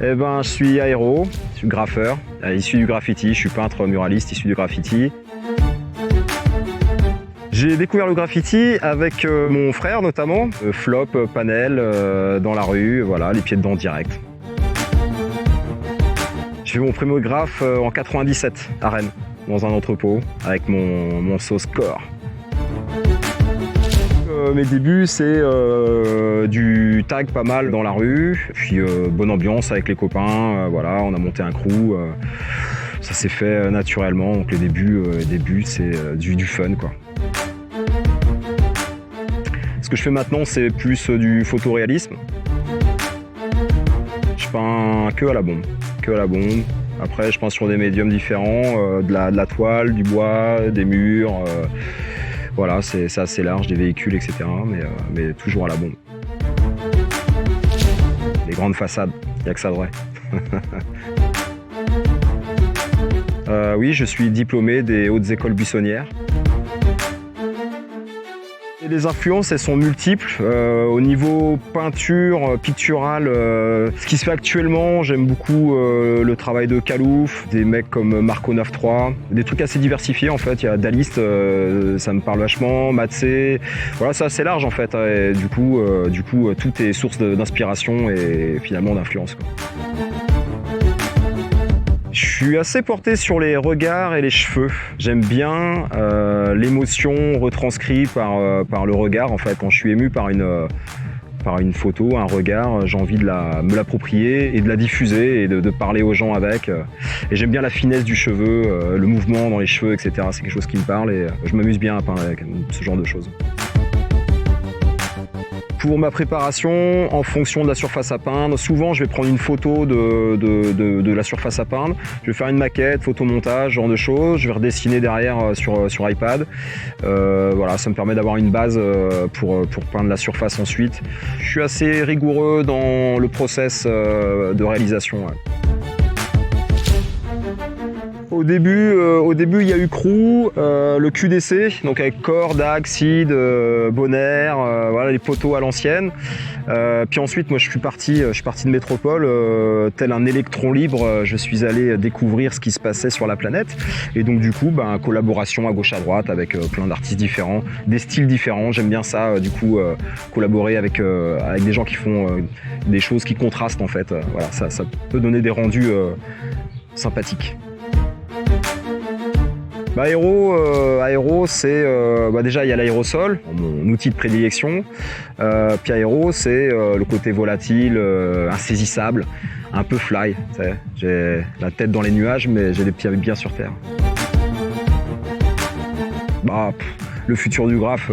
Eh ben, je suis aéro, je suis graffeur, issu du graffiti, je suis peintre muraliste issu du graffiti. J'ai découvert le graffiti avec mon frère notamment, flop, panel, dans la rue, voilà, les pieds dedans direct. J'ai fait mon premier graphe en 97 à Rennes, dans un entrepôt, avec mon sauce core. Mes débuts, c'est du tag pas mal dans la rue, puis bonne ambiance avec les copains, voilà, on a monté un crew, ça s'est fait naturellement, donc les débuts c'est du fun, quoi. Ce que je fais maintenant, c'est plus du photoréalisme. Je peins que à la bombe, Après, je peins sur des médiums différents, de la toile, du bois, des murs. Voilà, c'est assez large, des véhicules, etc. Mais toujours à la bombe. Les grandes façades, il n'y a que ça de vrai. Oui, je suis diplômé des hautes écoles buissonnières. Et les influences, elles sont multiples. Au niveau peinture, picturale, ce qui se fait actuellement, j'aime beaucoup le travail de Kalouf, des mecs comme Marco 93, des trucs assez diversifiés en fait. Il y a Daliste, ça me parle vachement, Matsé, voilà, c'est assez large en fait. Et du coup, tout est source d'inspiration et finalement d'influence, quoi. Je suis assez porté sur les regards et les cheveux. J'aime bien l'émotion retranscrite par le regard. En fait, quand je suis ému par une photo, un regard, j'ai envie de me l'approprier et de la diffuser et de parler aux gens avec. Et j'aime bien la finesse du cheveu, le mouvement dans les cheveux, etc. C'est quelque chose qui me parle et je m'amuse bien à peindre avec ce genre de choses. Pour ma préparation, en fonction de la surface à peindre, souvent je vais prendre une photo de la surface à peindre, je vais faire une maquette, photomontage, ce genre de choses, je vais redessiner derrière sur iPad. Voilà, ça me permet d'avoir une base pour peindre la surface ensuite. Je suis assez rigoureux dans le process de réalisation. Ouais. Au début, il y a eu Crew, le QDC, donc avec Core, DAG, Seed, Bonaire, voilà, les poteaux à l'ancienne. Puis ensuite, moi, je suis parti de Métropole, tel un électron libre, je suis allé découvrir ce qui se passait sur la planète. Et donc, du coup, collaboration à gauche à droite avec plein d'artistes différents, des styles différents. J'aime bien ça, collaborer avec des gens qui font des choses qui contrastent, en fait. Voilà, ça peut donner des rendus sympathiques. Aéro, c'est déjà il y a l'aérosol, mon outil de prédilection. Puis aéro, c'est le côté volatile, insaisissable, un peu fly. J'ai la tête dans les nuages, mais j'ai les pieds bien sur terre. Le futur du graphe.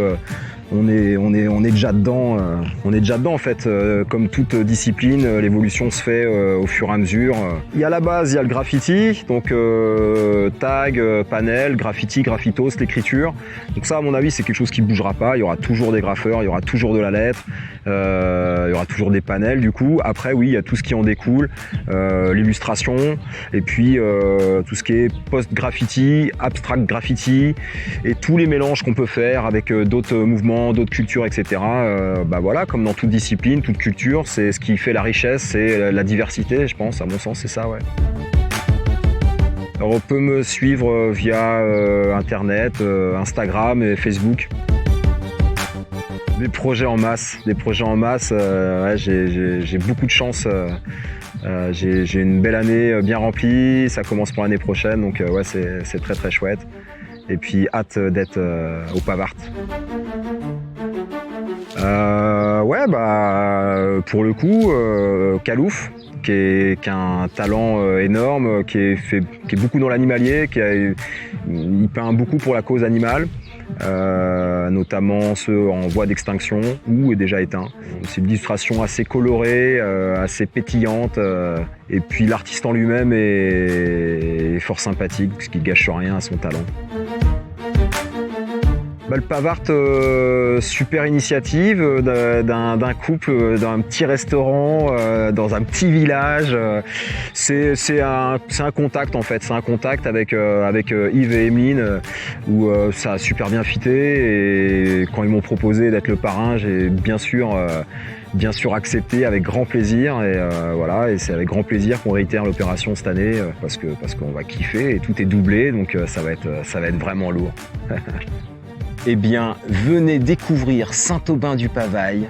On est déjà dedans. En fait. Comme toute discipline, l'évolution se fait au fur et à mesure. Il y a la base, il y a le graffiti, donc tag, panel, graffiti, graffitos, l'écriture. Donc ça, à mon avis, c'est quelque chose qui ne bougera pas. Il y aura toujours des graffeurs, il y aura toujours de la lettre, il y aura toujours des panels. Du coup, après, oui, il y a tout ce qui en découle, l'illustration, et puis tout ce qui est post-graffiti, abstract graffiti, et tous les mélanges qu'on peut faire avec d'autres mouvements, d'autres cultures, etc. Voilà, comme dans toute discipline, toute culture, c'est ce qui fait la richesse, c'est la diversité, je pense, à mon sens, c'est ça, ouais. Alors, on peut me suivre via Internet, Instagram et Facebook. Des projets en masse, ouais, j'ai beaucoup de chance. J'ai une belle année bien remplie, ça commence pour l'année prochaine, donc ouais, c'est très très chouette. Et puis hâte d'être au Pavart. Pour le coup, Kalouf, qui a un talent énorme, qui est beaucoup dans l'animalier, il peint beaucoup pour la cause animale, notamment ceux en voie d'extinction ou déjà éteints. C'est une illustration assez colorée, assez pétillante, et puis l'artiste en lui-même est fort sympathique, parce qu'il gâche rien à son talent. Le Pavart, super initiative d'un couple, d'un petit restaurant dans un petit village. C'est un contact en fait, c'est un contact avec Yves et Emeline où ça a super bien fité, et quand ils m'ont proposé d'être le parrain, j'ai bien sûr accepté avec grand plaisir, et voilà, et c'est avec grand plaisir qu'on réitère l'opération cette année parce qu'on va kiffer, et tout est doublé, donc ça va être vraiment lourd. Eh bien, venez découvrir Saint-Aubin-du-Pavail.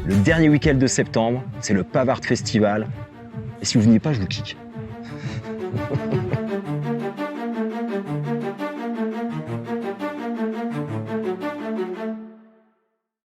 Le dernier week-end de septembre, c'est le Pavart Festival. Et si vous venez pas, je vous kick.